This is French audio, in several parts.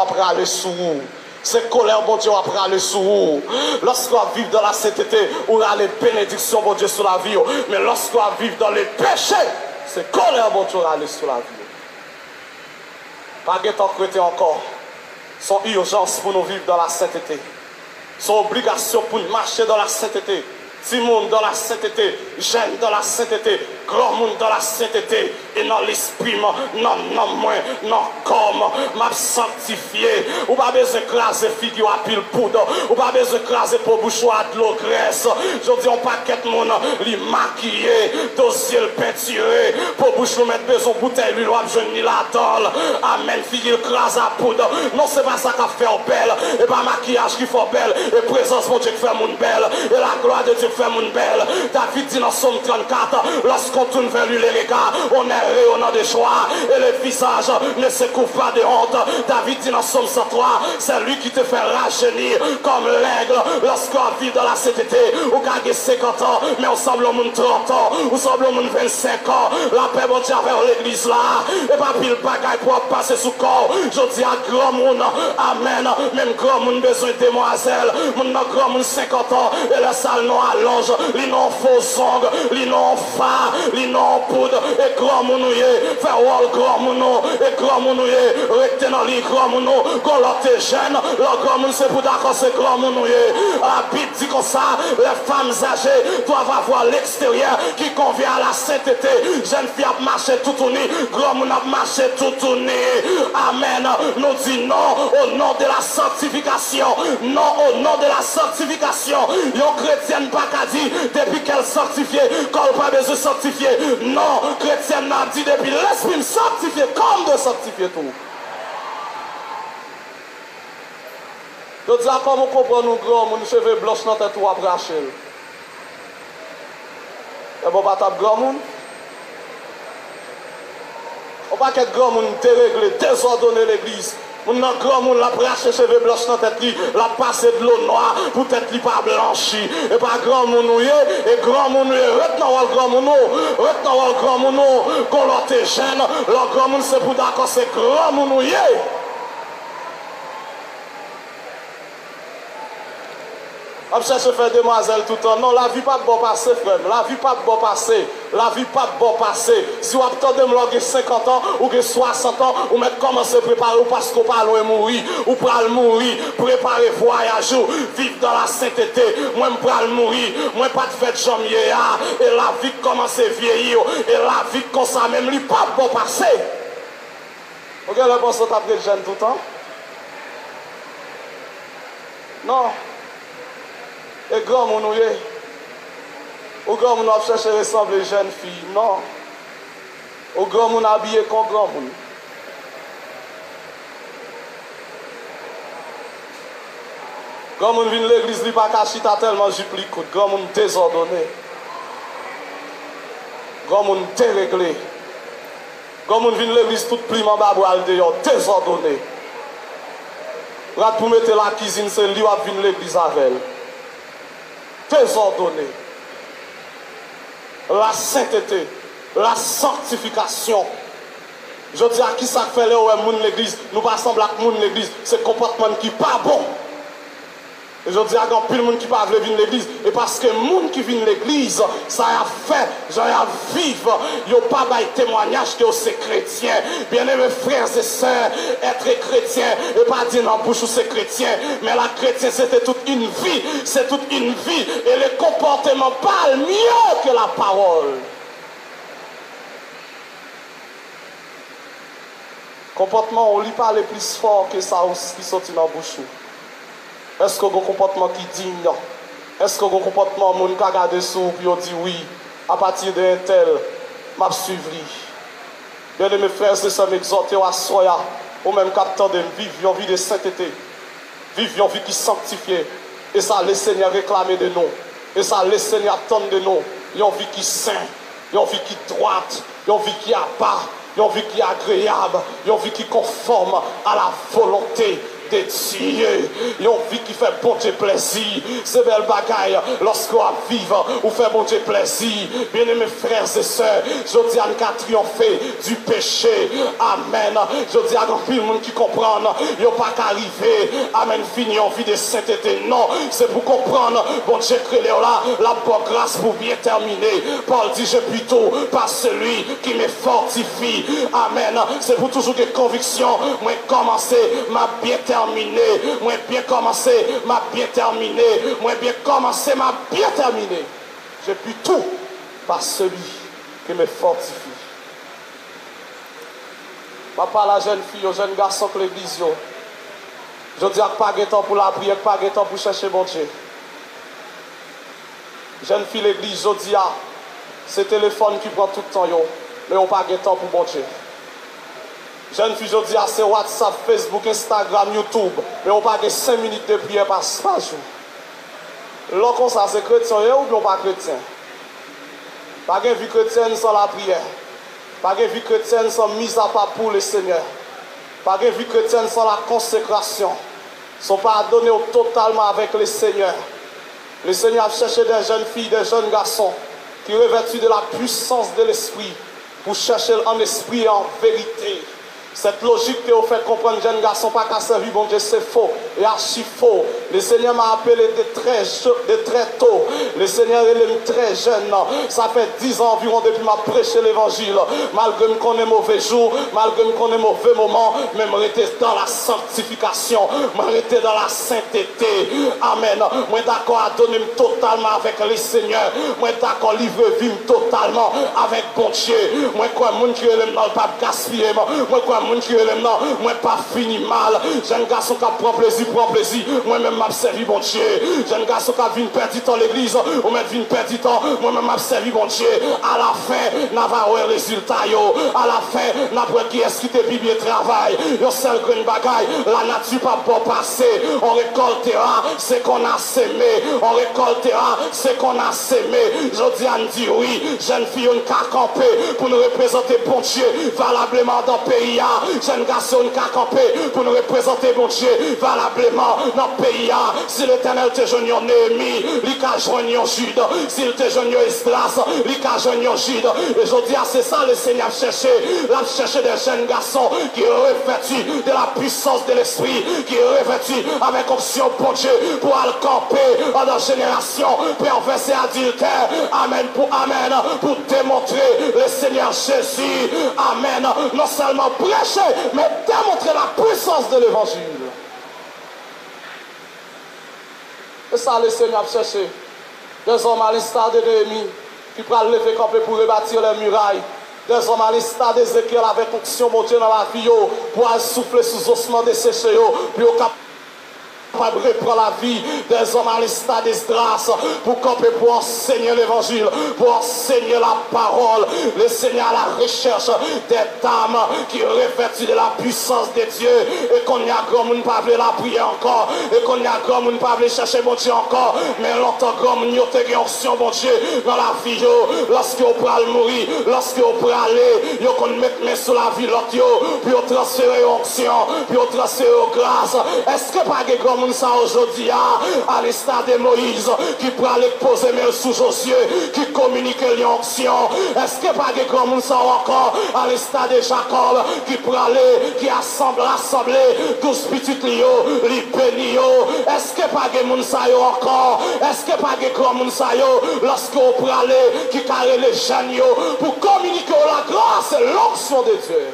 après aller sous vous. C'est colère, bon Dieu, après aller sous vous. Lorsqu'on vit dans la sainteté, on a les bénédictions, bon Dieu, sur la vie. Mais lorsqu'on vit dans les péchés, c'est colère, bon Dieu, aller sur la vie. Pas de temps chrétien encore. Son urgence pour nous vivre dans la sainteté. Son obligation pour nous marcher dans la sainteté. Simon dans la sainteté, Jeanne dans la sainteté, grand monde dans la sainteté, et dans l'esprit, non, moi, non, comme, m'a sanctifié, ou pas besoin d'écraser figure à pile poudre, ou pas besoin d'écraser pour bouchon à de l'eau graisse. Je dis, on paquet de monde, li maquillé, dossier le peinturé, pour bouchon mettre besoin de bouteille, lui, l'ouap, je n'y l'attends. Amen, figure écrase à poudre. Non, c'est pas ça qui fait belle, et pas maquillage qui fait belle, et présence, mon Dieu, qui fait mon belle, et la gloire de Dieu fait mon belle. David dit dans Somme 34, lorsqu'on tourne vers lui les regards, on est rayonnant de joie et le visage ne se couvre pas de honte. David dit dans Somme 103, c'est lui qui te fait rajeunir comme l'aigle lorsqu'on vit dans la sainteté. Ou gagne 50 ans, mais on semble au monde 30 ans, ou semble au monde 25 ans. La paix bon Dieu vers l'église là, et pas pile bagaille pour passer sous corps. Je dis à grand monde, amen, même grand monde besoin de demoiselle, mon grand monde 50 ans, et la salle noire allonge, li non faux ongles, li non fa, li non poudre, et grand mounouye, faire wall grand mounou, et grand mounouye, rester dans li grand mounou, quand l'autre est jeune, le grand mounou c'est pour d'accord, c'est grand mounouye. La Bible dit comme ça, les femmes âgées doivent avoir l'extérieur qui convient à la sainteté. Jeune fille a marché tout uni, grand mounou a marché tout uni. Amen. Nous dit non au nom de la sanctification, non au nom de la sanctification. Yon chrétienne pas qu'à dire depuis qu'elle sanctifiée, qu'on pas besoin de sanctifier. Non, chrétienne n'a dit depuis l'esprit sanctifié comme de sanctifier tout. Je dis à comment on comprend nous grands, mon cheveux blancs dans tête ou après Rachel. Et bon, pas tape grand monde. On pas qu'être grand monde déréglé, désordonner l'église. Mon grand monde la brache cheveux blancs dans tête li, la passer de l'eau noire pour tête li pas blanchi. Et pas grand monde et grand monde retenons le grand monde, retenons le grand monde, quand l'autre est jeune, le grand monde c'est pour d'accord c'est grand monde. On cherche à faire demoiselle tout le temps. Non, la vie pas de bon passé, frère. La vie pas de bon passé. La vie pas de bon passé. Si vous attendez de 50 ans ou 60 ans, vous mettez commencer à préparer parce qu'on parle de mourir. Ou pour mourir, préparer voyage, vivre dans la sainteté. Moi, je peux mourir. Moi, pas de fête jambier. Et la vie commence à vieillir. Et la vie comme ça même, il pas de bon passé. Vous regardez la pensée après le jeune tout le temps? Non. Et grand mon ou grand mon a cherché à ressembler jeune fille, non. Ou grand mon habillé comme grand mon. Grand mon vient l'église, il pas caché tellement j'y coûte. Grand mon désordonné. Grand mon déréglé. Grand mon vient l'église tout pli en bas boal dehors, désordonné. Rat pour mettre la cuisine, c'est lui qui vient l'église avec elle. Désordonné. La sainteté, la sanctification. Je dis à qui ça fait là où est l'église, nous pas sembler à moun l'église, c'est comportement qui pas bon. Et je dis à grand plus de monde qui pas venir l'église, et parce que moun qui vient l'église, ça a fait, j'en ai vivre, yo pas bail témoignage que c'est chrétien. Bien-aimés frères et sœurs, être chrétien, et pas dire en bouche ou c'est chrétien, mais la chrétien c'était toute une vie, c'est toute une vie, et le comportement parle mieux que la parole. Comportement, on lit pas le plus fort que ça qui sortit dans la bouche. Est-ce que vous avez un comportement qui est digne? Est-ce que vous avez un comportement qui est regardé sous et dit oui, à partir d'un tel, je suivre. Bien mes frères et sœurs, m'exhorter à soya, ou même capteur de vivre une vie de sainteté, vivre une vie qui est sanctifiée. Et ça, le Seigneur réclamer de nous. Et ça, le Seigneur attend de nous. Une vie qui est sainte, une vie qui est droite, une vie qui est pas, une vie qui est agréable, une vie qui est conforme à la volonté de Dieu. Une vie qui fait bon Dieu plaisir. C'est belle bagaille lorsqu'on vive ou fait bon Dieu plaisir. Bien-aimés frères et sœurs, je dis à nous triompher du péché. Amen. Je dis à grand pile monde qui comprend, il n'y a pas qu'arriver. Amen. Fini en vie de sainteté. Non, c'est pour comprendre. Bon Dieu crée là, la bonne grâce pour bien terminer. Paul dit, je plutôt par celui qui me fortifie. Amen. C'est pour toujours des convictions. Moi commencer, m'a bien terminé. Moi bien commencé, m'a bien terminé. Moi bien commencé, m'a bien terminé. Je puis tout par celui qui me fortifie. Je parle à la jeune fille, aux jeunes garçons que l'église. Je dis pas de temps pour la prière, pas de temps pour chercher mon Dieu. Jeune fille l'église, je dis c'est le téléphone qui prend tout le temps, mais on n'a pas de temps pour mon Dieu. Jeune fille, je dis c'est WhatsApp, Facebook, Instagram, YouTube, mais on n'a pas de 5 minutes de prière par jour. Lorsqu'on ça c'est chrétien ou bien pas chrétien. Pas de vie chrétienne sans la prière. Pas de vie chrétienne sans mise à part pour le Seigneur. Pas de vie chrétienne sans la consécration. Sont pas donnés totalement avec le Seigneur. Le Seigneur a cherché des jeunes filles, des jeunes garçons qui revêtus de la puissance de l'esprit pour chercher en esprit et en vérité. Cette logique que vous faites comprendre, jeunes garçons, pas qu'à servir, bon Dieu, c'est faux et archi faux. Le Seigneur m'a appelé de très tôt. Le Seigneur est très jeune. Ça fait 10 ans environ depuis ma prêché l'évangile. Malgré qu'on ait mauvais jours, malgré qu'on ait mauvais moments, mais je rester dans la sanctification, je rester dans la sainteté. Amen. Moi d'accord à donner totalement avec le Seigneur. Moi d'accord à livrer vie totalement avec bon Dieu. Moi quoi, mon qui est dans le pas gaspiller. Moi quoi, mon qui est là, moi pas fini mal. Jeune garçon qui prend plaisir, moi-même m'a servi bon Dieu. Jeune garçon qui vient perdre du temps l'église, ou même vient perdre du temps, moi-même m'a servi bon Dieu. À la fin, n'a pas eu résultat. À la fin, n'a pas qui est-ce qui te bien travail. Yo seul green bagaille, la nature pas bon passer. On récoltera ce qu'on a sémé. On récoltera ce qu'on a sémé. Je dis à nous dire oui, jeune fille, on a campé pour nous représenter bon Dieu valablement dans le pays. Jeune garçon, on a campé pour nous représenter bon Dieu valablement dans le pays. Si l'Éternel te joigne en Néhémie, il t'a joigné en Jude. S'il te joigne en Esdras, il t'a joigné en Jude. Et je dis, c'est ça le Seigneur cherché. Il a cherché des jeunes garçons qui revêtus de la puissance de l'esprit, qui revêtus avec option pour Dieu, pour aller camper dans la génération perverse et adultère. Amen, pour démontrer le Seigneur Jésus. Amen. Non seulement prêcher, mais démontrer la puissance de l'évangile. Et ça, le Seigneur a cherché. Des hommes à l'instar de Néhémie qui prennent lever camper pour rebâtir les murailles. Des hommes à l'instar d'Ézéchiel avec onction montée dans la vie pour souffler sous ossements desséchés pour reprendre la vie des hommes à l'instar d'Esdras pour camper, pour enseigner l'évangile, pour enseigner la parole. Le Seigneur à la recherche des dames qui revêtent de la puissance de Dieu et qu'on y a grand monde pas la prière encore et qu'on y a grand monde pas chercher mon Dieu encore, mais longtemps grand monde te gagne onction mon Dieu dans la vie lorsque vous pourrez mourir, lorsque vous pourrez aller, vous qu'on mettre main sur la vie l'autre puis transférer onction, puis transférer grâce. Est-ce que pas grand monde ça aujourd'hui à l'instar de Moïse qui peut aller poser main sous Josué qui communique l'onction? Est-ce que pas de grand monde ça encore à l'instar de Jacob qui peut aller qui rassembler 12 petites lios, les bénis? Est-ce que pas de monde ça encore? Est-ce que pas de grand monde ça lorsqu'on peut aller qui carré les jeunes pour communiquer la grâce et l'onction de Dieu?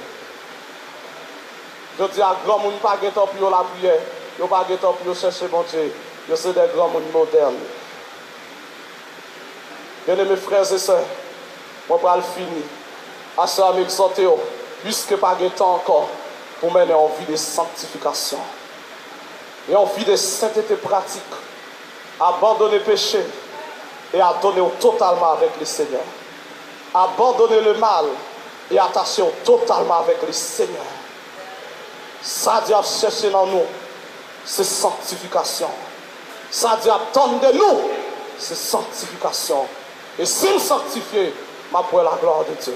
Je dis à grand monde pas de temps pour la prière. Ils n'ont pas de temps pour chercher mon Dieu. Ils sont des grands mondes modernes. Bien-aimés frères et sœurs, moi pour le finir, à ça m'exhorter, puisque pas de temps encore pour mener en vie de sanctification et en vie de sainteté pratique, abandonner le péché et adonner totalement avec le Seigneur. Abandonner le mal et attacher totalement avec le Seigneur. Ça Dieu a cherché dans nous. C'est sanctification. Ça dit attendre de nous, c'est sanctification. Et si nous sanctifions, ma pour la gloire de Dieu.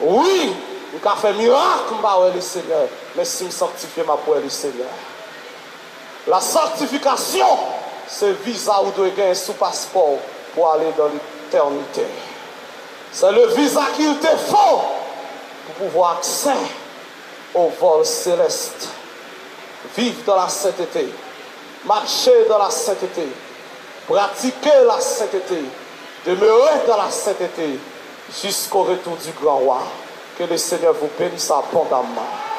Oui, nous avons fait miracle, le Seigneur. Mais si nous sanctifions, ma pour le Seigneur. La sanctification, c'est visa ou de gagner sous passeport pour aller dans l'éternité. C'est le visa qu'il te faut pour pouvoir accéder au vol céleste. Vivre dans la sainteté, marcher dans la sainteté, pratiquer la sainteté, demeurer dans la sainteté jusqu'au retour du grand roi. Que le Seigneur vous bénisse abondamment.